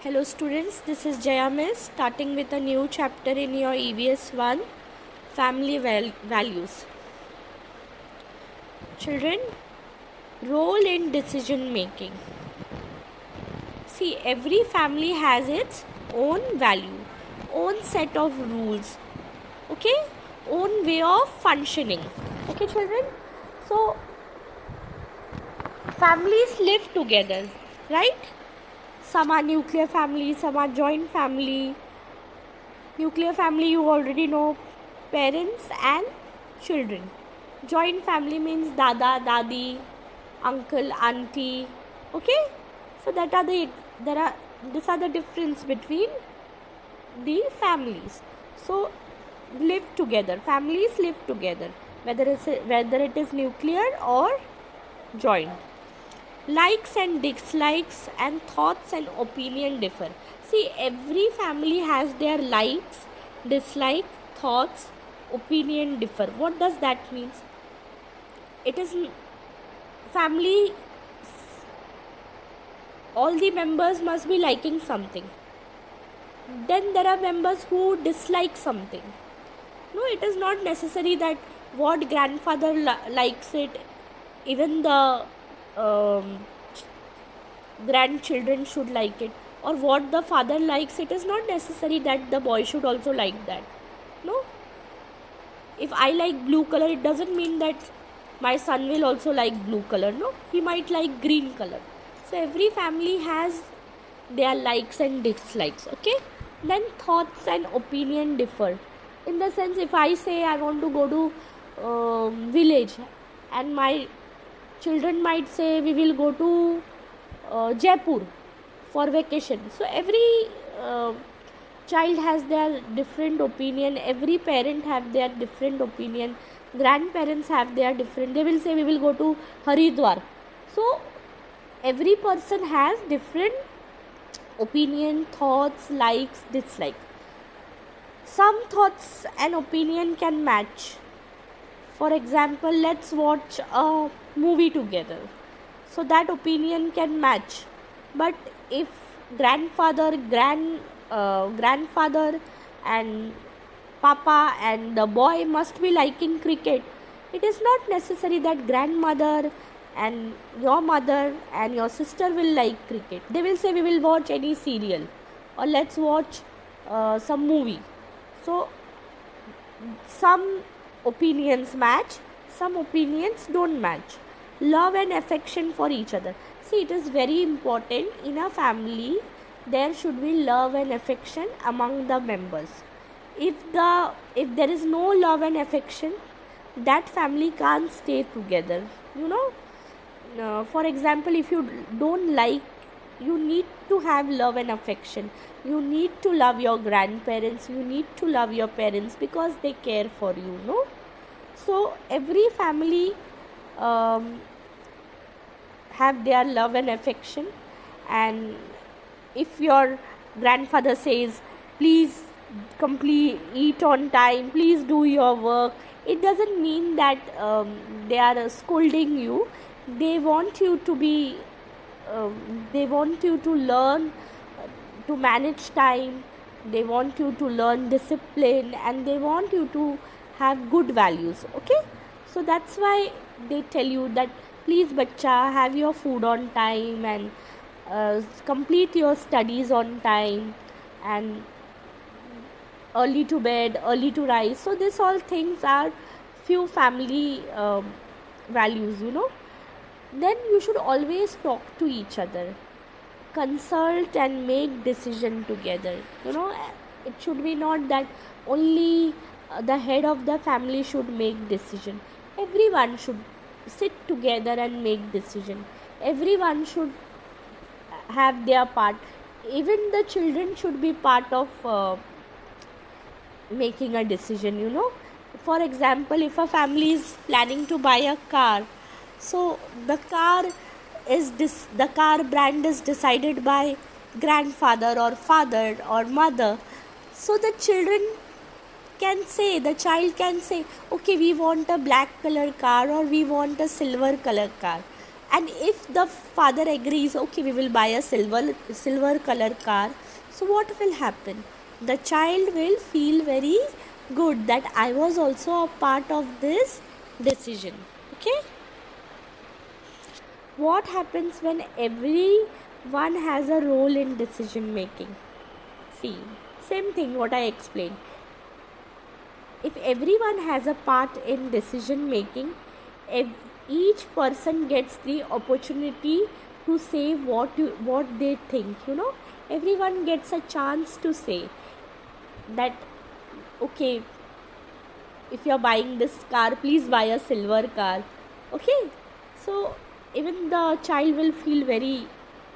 Hello students, this is Jaya Miss starting with a new chapter in your EVS 1 Family Values. Children, role in decision making. See, every family has its own value, own set of rules, okay, own way of functioning. Okay, children? So, families live together, right? Some are nuclear family, some are joint family. Nuclear family, you already know, parents and children. Joint family means dada, dadi, uncle, auntie. Okay, so these are the difference between the families. So live together. Families live together, whether it is nuclear or joint. Likes and dislikes and thoughts and opinion differ. See, every family has their likes, dislike, thoughts, opinion differ. What does that mean? It is family, all the members must be liking something. Then there are members who dislike something. No, it is not necessary that what grandfather likes it, even the grandchildren should like it, or what the father likes, it is not necessary that the boy should also like that. No, if I like blue color, it doesn't mean that my son will also like blue color. No, he might like green color. So every family has their likes and dislikes. Okay, then thoughts and opinion differ in the sense, if I say I want to go to village, and my children might say we will go to Jaipur for vacation. So every child has their different opinion, every parent have their different opinion, grandparents have their different, they will say we will go to Haridwar. So every person has different opinion, thoughts, likes, dislike. Some thoughts and opinion can match. For example, let's watch a movie together, so that opinion can match. But if grandfather and papa and the boy must be liking cricket, it is not necessary that grandmother and your mother and your sister will like cricket. They will say we will watch any serial, or let's watch some movie. So some opinions match, some opinions don't match. Love and affection for each other. See, it is very important in a family, there should be love and affection among the members. If there is no love and affection, that family can't stay together. For example, if you don't like, you need to have love and affection. You need to love your grandparents, you need to love your parents, because they care for you, no? So every family have their love and affection. And if your grandfather says please eat on time, please do your work, it doesn't mean that they are scolding you. They want you to be they want you to learn to manage time, they want you to learn discipline, and they want you to have good values. Okay, so that's why they tell you that please bacha, have your food on time, and complete your studies on time, and early to bed, early to rise. So this all things are few family values. Then you should always talk to each other, consult and make decision together. It should be not that only the head of the family should make decision. Everyone should sit together and make decision. Everyone should have their part. Even the children should be part of making a decision. For example, if a family is planning to buy a car, so the car brand is decided by grandfather or father or mother. So the child can say, okay, we want a black color car, or we want a silver color car. And if the father agrees, okay, we will buy a silver color car, so what will happen? The child will feel very good that I was also a part of this decision. Okay, what happens when everyone has a role in decision making? See, same thing what I explained. If everyone has a part in decision making, if each person gets the opportunity to say what they think, everyone gets a chance to say that, okay, if you're buying this car, please buy a silver car. Okay, so even the child will feel very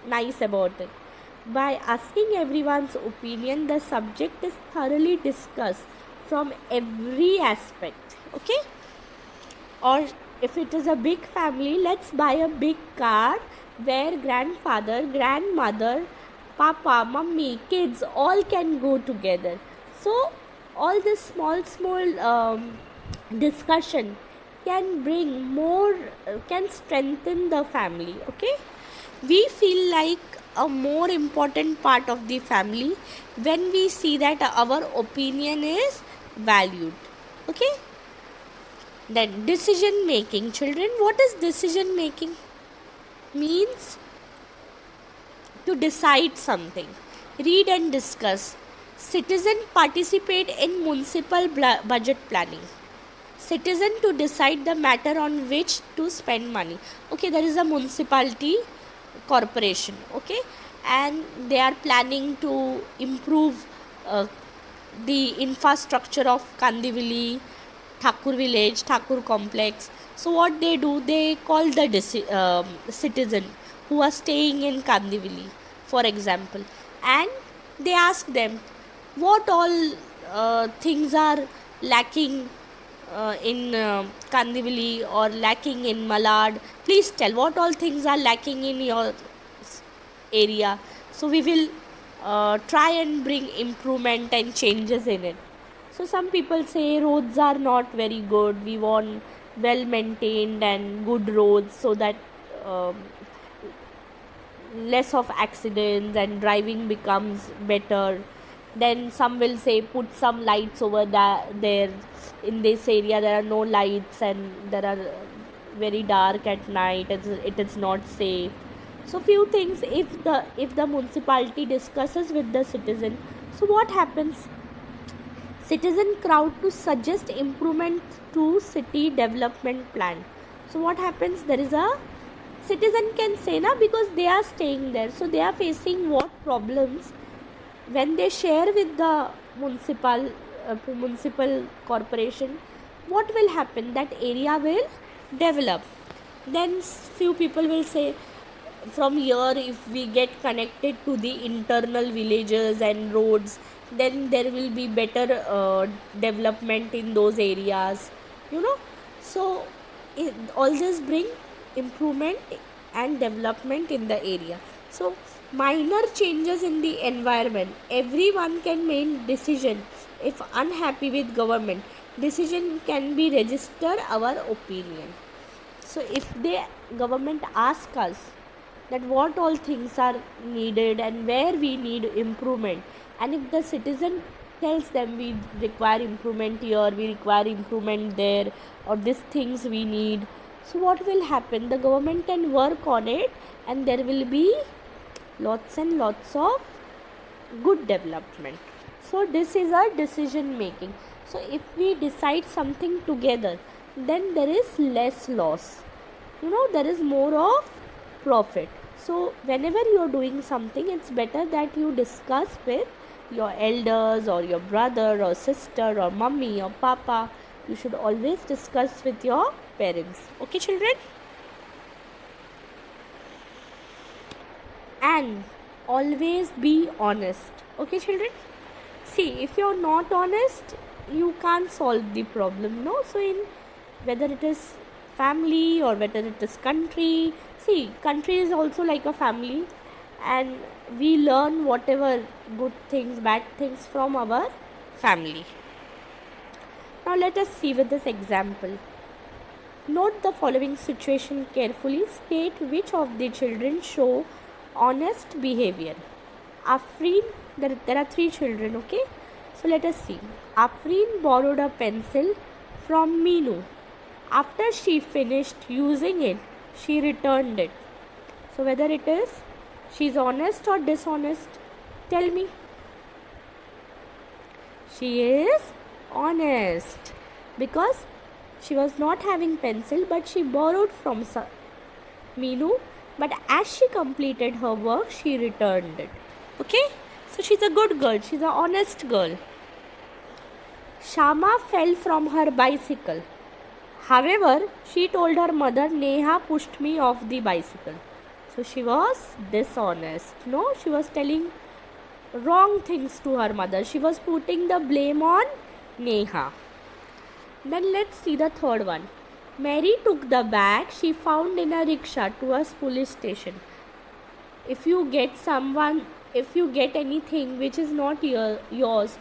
nice about it. By asking everyone's opinion, the subject is thoroughly discussed from every aspect. Okay, or if it is a big family, let's buy a big car where grandfather, grandmother, papa, mummy, kids all can go together. So all this small discussion can bring more, can strengthen the family. Okay, we feel like a more important part of the family when we see that our opinion is valued. Okay, then decision making. Children, what is decision making? Means to decide something. Read and discuss. Citizen participate in municipal budget planning. Citizen to decide the matter on which to spend money. Okay, there is a municipality corporation. Okay, and they are planning to improve the infrastructure of Kandivali, Thakur village, Thakur complex. So what they do, they call the citizen who are staying in Kandivali, for example, and they ask them what all things are lacking in Kandivali or lacking in Malad. Please tell what all things are lacking in your area. So we will try and bring improvement and changes in it. So some people say roads are not very good. We want well maintained and good roads so that um, less of accidents and driving becomes better. Then some will say put some lights over there. In this area there are no lights and there are very dark at night. It is not safe. So few things, if the municipality discusses with the citizen, so what happens? Citizen crowd to suggest improvement to city development plan. So what happens? There is a citizen can say na, because they are staying there, so they are facing what problems. When they share with the municipal corporation, what will happen? That area will develop. Then few people will say, from here if we get connected to the internal villages and roads, then there will be better development in those areas. So all this bring improvement and development in the area. So minor changes in the environment, everyone can make decision. If unhappy with government, decision can be register our opinion. So if the government ask us that what all things are needed and where we need improvement, and if the citizen tells them we require improvement here, we require improvement there, or these things we need, so what will happen? The government can work on it and there will be lots and lots of good development. So this is our decision making. So if we decide something together, then there is less loss, there is more of profit. So whenever you are doing something, it's better that you discuss with your elders or your brother or sister or mummy or papa. You should always discuss with your parents. Okay, children? And always be honest. Okay, children? See, if you're not honest, you can't solve the problem. So in whether it is family or whether it is country, see, country is also like a family, and we learn whatever good things, bad things from our family. Now let us see with this example. Note the following situation carefully. State which of the children show honest behavior. Afreen, there are three children, okay? So let us see. Afreen borrowed a pencil from Meenu. After she finished using it, she returned it. So whether it is she's honest or dishonest, tell me. She is honest because she was not having pencil, but she borrowed from Meenu. But as she completed her work, she returned it. Okay? So she's a good girl. She's an honest girl. Shama fell from her bicycle. However, she told her mother, Neha pushed me off the bicycle. So she was dishonest. No, she was telling wrong things to her mother. She was putting the blame on Neha. Then let's see the third one. Mary took the bag she found in a rickshaw to a police station. If you get anything which is not yours,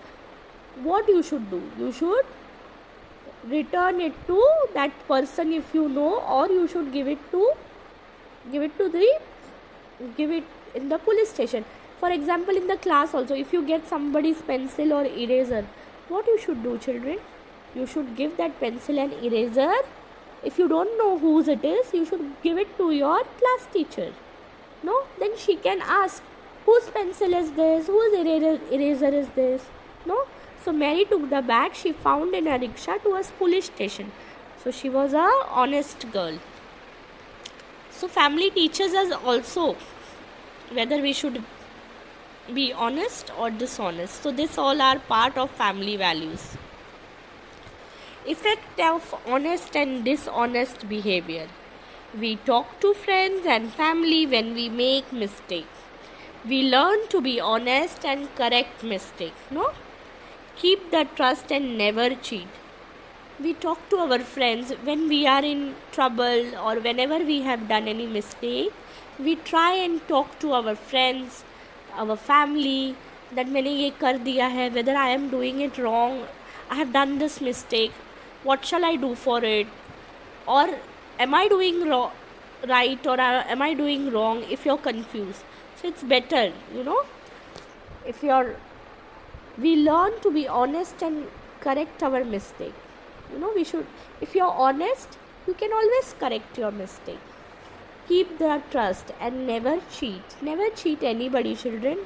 what you should do? You should return it to that person if you know, or you should give it in the police station. For example, in the class also, if you get somebody's pencil or eraser, what you should do, children? You should give that pencil and eraser. If you don't know whose it is, you should give it to your class teacher. No? Then she can ask, whose pencil is this? Whose eraser is this? No? So Mary took the bag she found in a rickshaw to a police station. So she was a honest girl. So family teaches us also whether we should be honest or dishonest. So this all are part of family values. Effect of honest and dishonest behavior. We talk to friends and family when we make mistakes. We learn to be honest and correct mistakes. No? Keep the trust and never cheat. We talk to our friends when we are in trouble or whenever we have done any mistake. We try and talk to our friends, our family, that मैंने ये कर दिया है, whether I am doing it wrong, I have done this mistake, what shall I do for it, or am I doing right, or am I doing wrong? If you're confused, so it's better, we learn to be honest and correct our mistake. If you're honest, you can always correct your mistake. Keep the trust and never cheat. Never cheat anybody, children.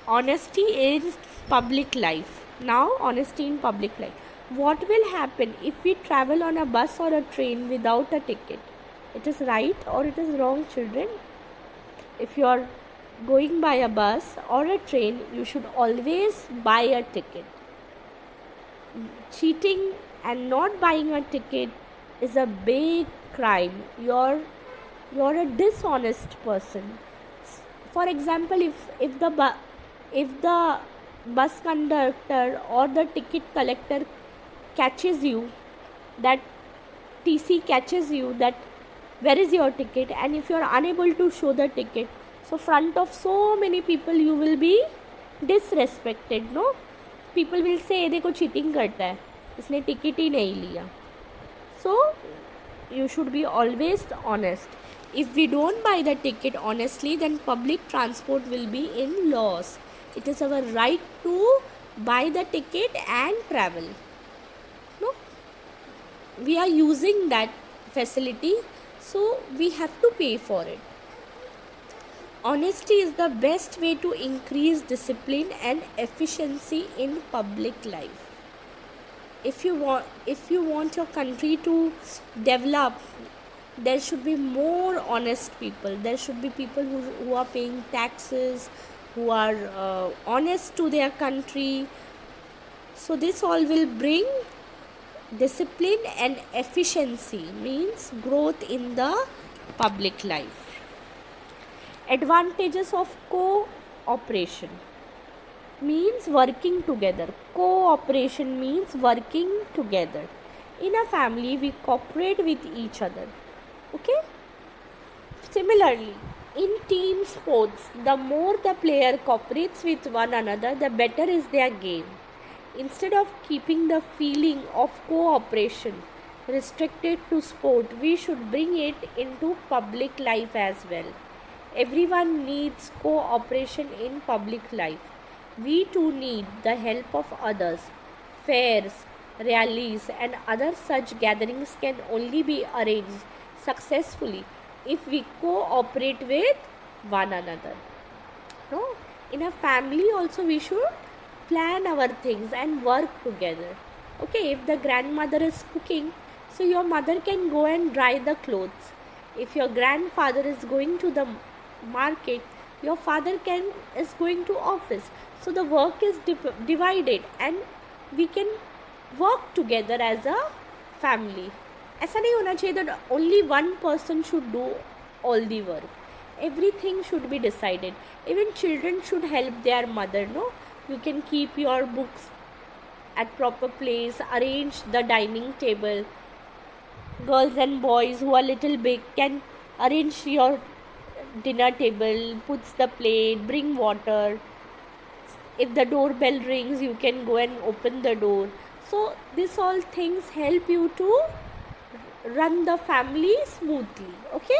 Honesty in public life. Now, honesty in public life. What will happen if we travel on a bus or a train without a ticket? It is right or it is wrong, children? If you are going by a bus or a train, you should always buy a ticket. Cheating and not buying a ticket is a big crime. You're a dishonest person. For example, if the bus conductor or the ticket collector catches you, that TC catches you, that where is your ticket, and if you are unable to show the ticket, so front of so many people you will be disrespected. No, people will say देखो cheating करता है, इसने ticket ही नहीं लिया. So you should be always honest. If we don't buy the ticket honestly, then public transport will be in loss. It is our right to buy the ticket and travel. No, we are using that facility, so we have to pay for it. Honesty is the best way to increase discipline and efficiency in public life. If you want your country to develop, there should be more honest people. There should be people who are paying taxes, who are honest to their country. So this all will bring discipline and efficiency, means growth in the public life. Advantages of cooperation means working together. Cooperation means working together. In a family, we cooperate with each other. Okay? Similarly, in team sports, the more the player cooperates with one another, the better is their game. Instead of keeping the feeling of cooperation restricted to sport, we should bring it into public life as well. Everyone needs cooperation in public life. We too need the help of others. Fairs, rallies, and other such gatherings can only be arranged successfully if we cooperate with one another. No, in a family also we should plan our things and work together. Okay, if the grandmother is cooking, so your mother can go and dry the clothes. If your grandfather is going to the market, your father can is going to office. So the work is divided and we can work together as a family. ऐसा नहीं होना चाहिए that only one person should do all the work. Everything should be decided. Even children should help their mother. No, you can keep your books at proper place, arrange the dining table. Girls and boys who are little big can arrange your dinner table, puts the plate, bring water. If the doorbell rings, you can go and open the door. So this all things help you to run the family smoothly. Okay.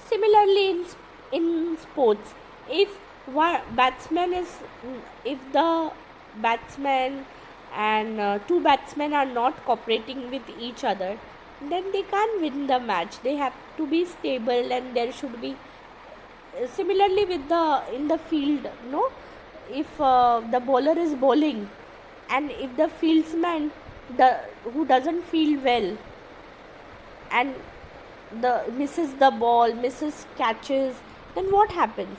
Similarly, in sports, if the batsman and two batsmen are not cooperating with each other, then they can't win the match. They have to be stable, and there should be similarly with in the field. No, if the bowler is bowling, and if the fieldsman who doesn't field well and misses the ball, misses catches, then what happens?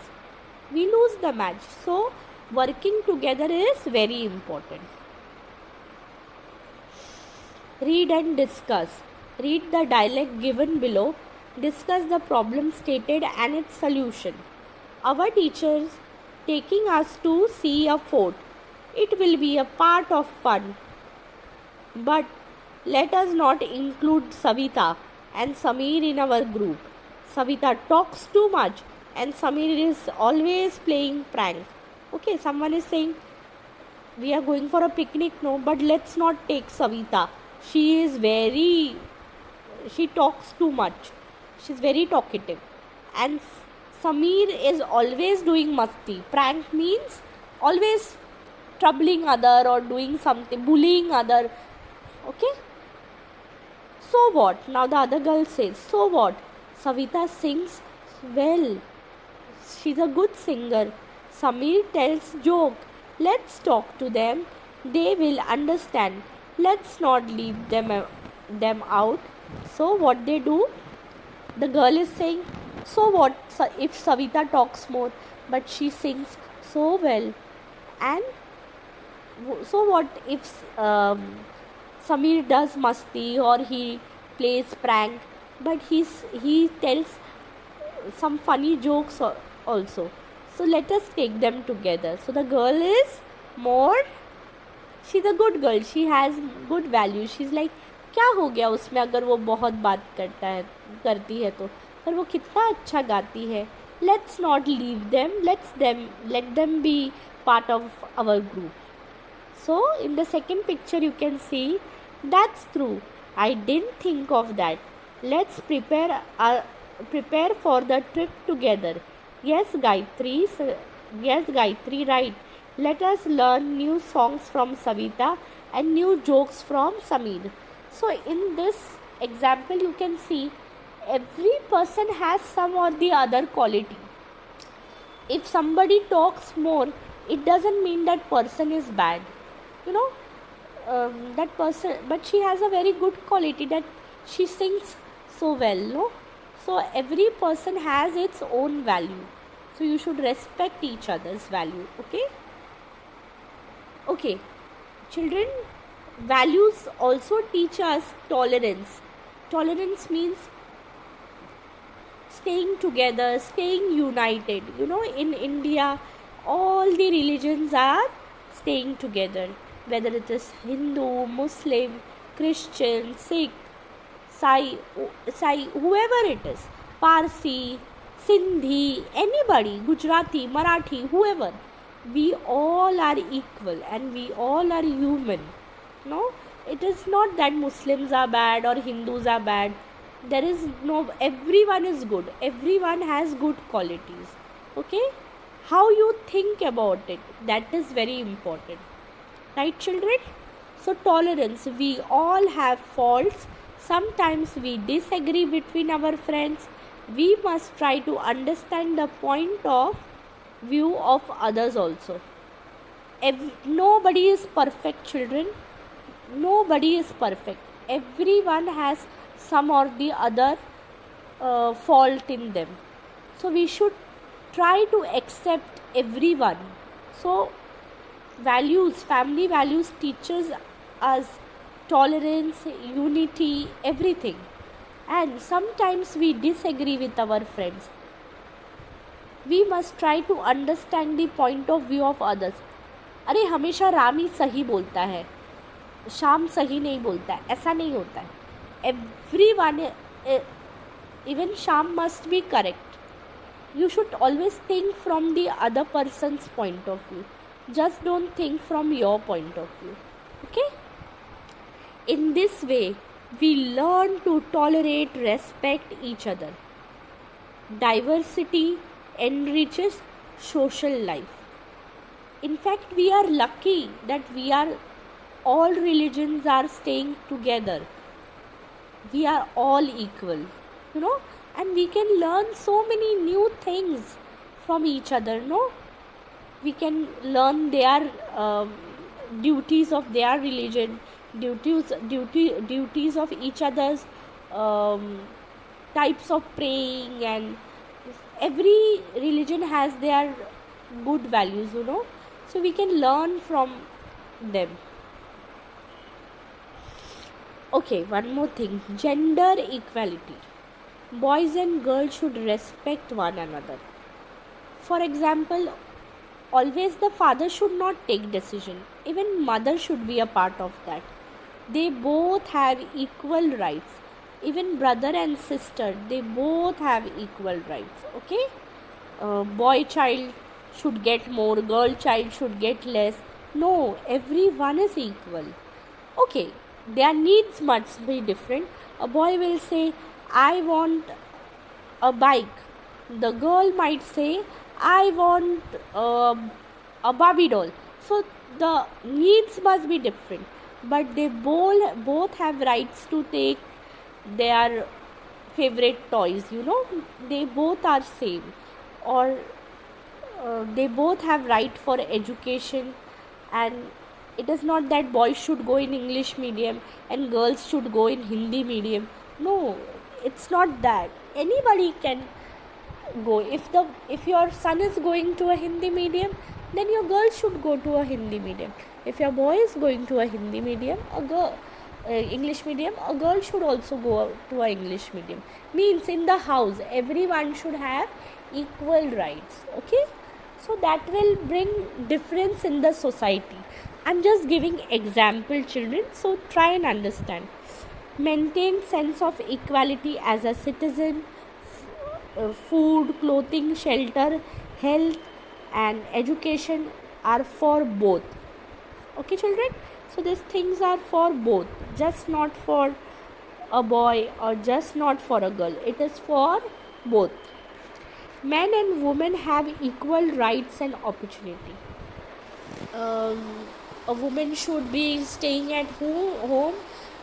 We lose the match. So working together is very important. Read and discuss. Read the dialogue given below. Discuss the problem stated and its solution. Our teachers taking us to see a fort. It will be a part of fun. But let us not include Savita and Samir in our group. Savita talks too much and Samir is always playing prank. Okay, someone is saying we are going for a picnic, no, but let's not take Savita. She talks too much. She's very talkative. And Samir is always doing masti. Prank means always troubling other or doing something, bullying other. Okay. So what? Now the other girl says, so what? Savita sings well. She's a good singer. Samir tells joke. Let's talk to them. They will understand. Let's not leave them out. So what they do? The girl is saying, so what if Savita talks more, but she sings so well? And so what if Samir does masti or he plays prank, but he tells some funny jokes also. So let us take them together. So the girl is she's a good girl. She has good value. She's like, क्या हो गया उसमें अगर वो बहुत बात करती है तो, पर वो कितना अच्छा गाती है. Let's not leave them. Let them be part of our group. So in the second picture you can see, that's true. I didn't think of that. Let's prepare for the trip together. Yes, Gayatri, right. Let us learn new songs from Savita and new jokes from Samir. So in this example you can see every person has some or the other quality. If somebody talks more, it doesn't mean that person is bad. That person, but she has a very good quality that she sings so well. No, so every person has its own value. So you should respect each other's value. Okay, children, values also teach us tolerance. Tolerance means staying together, staying united. In India, all the religions are staying together, whether it is Hindu, Muslim, Christian, Sikh, Sai, whoever it is, Parsi, Sindhi, anybody, Gujarati, Marathi, whoever. We all are equal and we all are human. No, it is not that Muslims are bad or Hindus are bad. There is no, everyone is good, everyone has good qualities. Okay, how you think about it, that is very important, right children? So tolerance, we all have faults. Sometimes we disagree between our friends. We must try to understand the point of view of others also. Nobody is perfect, children. Nobody is perfect. Everyone has some or the other fault in them. So we should try to accept everyone. So values, family values teaches us tolerance, unity, everything. And sometimes we disagree with our friends. We must try to understand the point of view of others. अरे हमेशा राम ही सही बोलता है, शाम सही नहीं बोलता है, ऐसा नहीं होता है. Everyone, even Sham must be correct. You should always think from the other person's point of view. Just don't think from your point of view. Okay? In this way, we learn to tolerate, respect each other. Diversity enriches social life. In fact, we are lucky that all religions are staying together. We are all equal, and we can learn so many new things from each other. We can learn their duties of their religion, duties of each other's types of praying, and every religion has their good values, so we can learn from them. Okay, one more thing, gender equality. Boys and girls should respect one another. For example, always the father should not take decision. Even mother should be a part of that. They both have equal rights. Even brother and sister, they both have equal rights. Okay? Boy child should get more, girl child should get less. No, everyone is equal. Okay, their needs must be different. A boy will say, I want a bike. The girl might say, I want a Barbie doll. So the needs must be different, but they both have rights to take their favorite toys. They both are same, or they both have right for education. And it is not that boys should go in English medium and girls should go in Hindi medium. No, it's not that. Anybody can go. If your son is going to a Hindi medium, then your girl should go to a Hindi medium. If your boy is going to a Hindi medium, English medium, a girl should also go to a English medium. Means in the house, everyone should have equal rights. Okay? So that will bring difference in the society. I'm just giving example, children, so try and understand. Maintain sense of equality as a citizen. Food, clothing, shelter, health and education are for both. Okay, children? So these things are for both, just not for a boy or just not for a girl. It is for both. Men and women have equal rights and opportunity. A woman should be staying at home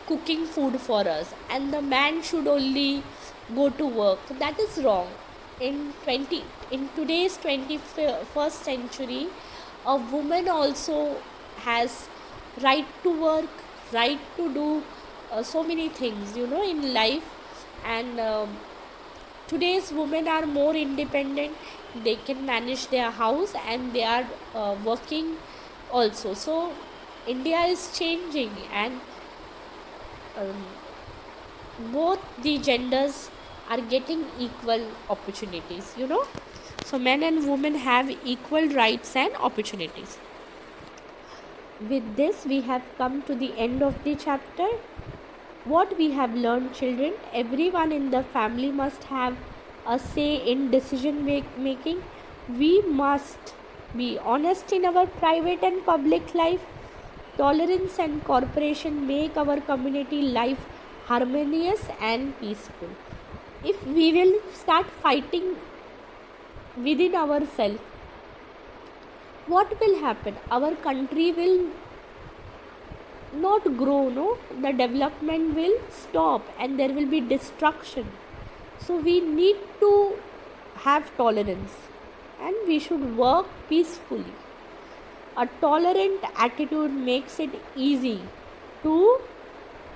cooking food for us, and the man should only go to work. That is wrong. In today's 21st century, a woman also has right to work, right to do so many things, in life. And today's women are more independent. They can manage their house and they are working also. So India is changing, and both the genders are getting equal opportunities. So men and women have equal rights and opportunities. With this, we have come to the end of the chapter. What we have learned, children, everyone in the family must have a say in decision making. We must Be honest in our private and public life. Tolerance and cooperation make our community life harmonious and peaceful. If we will start fighting within ourselves, what will happen? Our country will not grow, no? The development will stop and there will be destruction. So we need to have tolerance and we should work peacefully. A tolerant attitude makes it easy to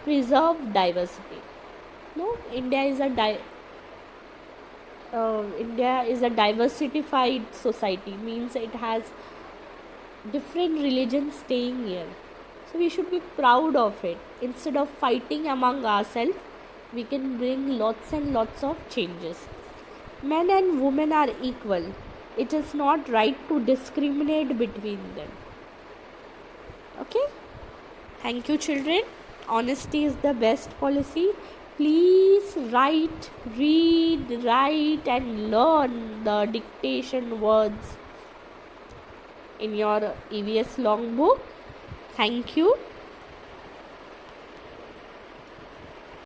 preserve diversity. No, India is a diversified society, means it has different religions staying here. So we should be proud of it. Instead of fighting among ourselves, we can bring lots and lots of changes. Men and women are equal. It is not right to discriminate between them. Okay? Thank you, children. Honesty is the best policy. Please read, write, and learn the dictation words in your EVS long book. Thank you.